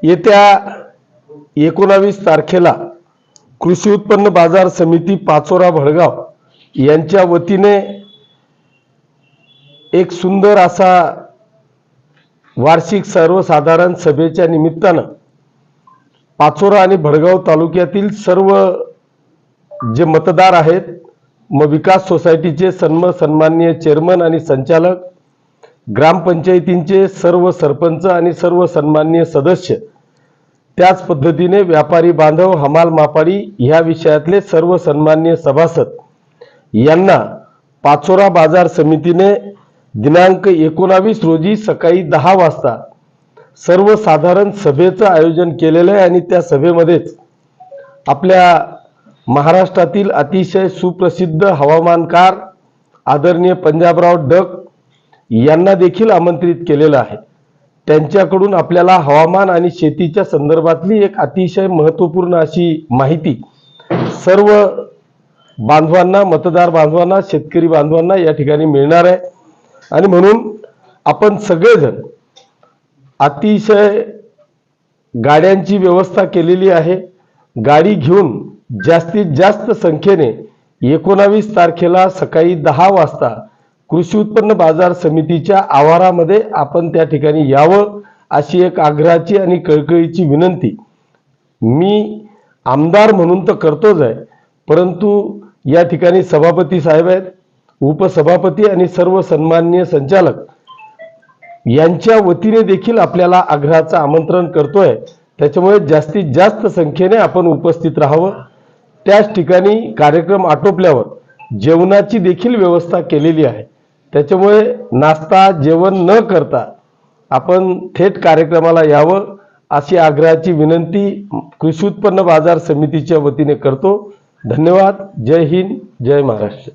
येत्या 19 तारखेला कृषी उत्पन्न बाजार समिती पाचोरा भडगाव यांच्या वतीने एक सुंदर असा वार्षिक सर्वसाधारण सभेच्या निमित्तानं पाचोरा आणि भडगाव तालुक्यातील सर्व जे मतदार आहेत, विकास सोसायटीचे सन्माननीय चेअरमन आणि संचालक, ग्रामपंचायतींचे सर्व सरपंच आणि सर्व सन्माननीय सदस्य, त्याच पद्धतीने व्यापारी बांधव, हमाल मापाडी ह्या विषयातले सर्व सन्माननीय सभासद यांना पाचोरा बाजार समितीने दिनांक 19 रोजी सकाळी 10 वाजता सर्वसाधारण सभेचं आयोजन केलेलं आहे। आणि त्या सभेमध्येच आपल्या महाराष्ट्रातील अतिशय सुप्रसिद्ध हवामानकार आदरणीय पंजाबराव डक यांना देखील आमंत्रित केलेलं आहे। त्यांच्याकडून आपल्याला हवामान आणि शेतीच्या संदर्भातली एक अतिशय महत्त्वपूर्ण अशी माहिती सर्व बांधवांना, मतदार बांधवांना, शेतकरी बांधवांना या ठिकाणी मिळणार आहे। आणि म्हणून आपण सगळेजण अतिशय गाड्यांची व्यवस्था केलेली आहे। गाडी घेऊन जास्तीत जास्त संख्येने 19 तारखेला सकाळी 10 वाजता कृषी उत्पन्न बाजार समितीच्या आवारामध्ये आपण त्या ठिकाणी यावं अशी एक आग्रहाची आणि कळकळीची विनंती मी आमदार म्हणून तर करतोच आहे, परंतु या ठिकाणी सभापती साहेब आहेत, उपसभापती आणि सर्व सन्माननीय संचालक यांच्या वतीने देखील आपल्याला आग्रहाचं आमंत्रण करतोय। त्याच्यामुळे जास्तीत जास्त संख्येने आपण उपस्थित राहावं। त्याच ठिकाणी कार्यक्रम आटोपल्यावर जेवणाची देखील व्यवस्था केलेली आहे। त्याच्यामुळे नाश्ता जेवण न करता आपण थेट कार्यक्रमाला यावं अशी आग्रहाची विनंती कृषी उत्पन्न बाजार समितीच्या वतीने करतो। धन्यवाद। जय हिंद, जय महाराष्ट्र।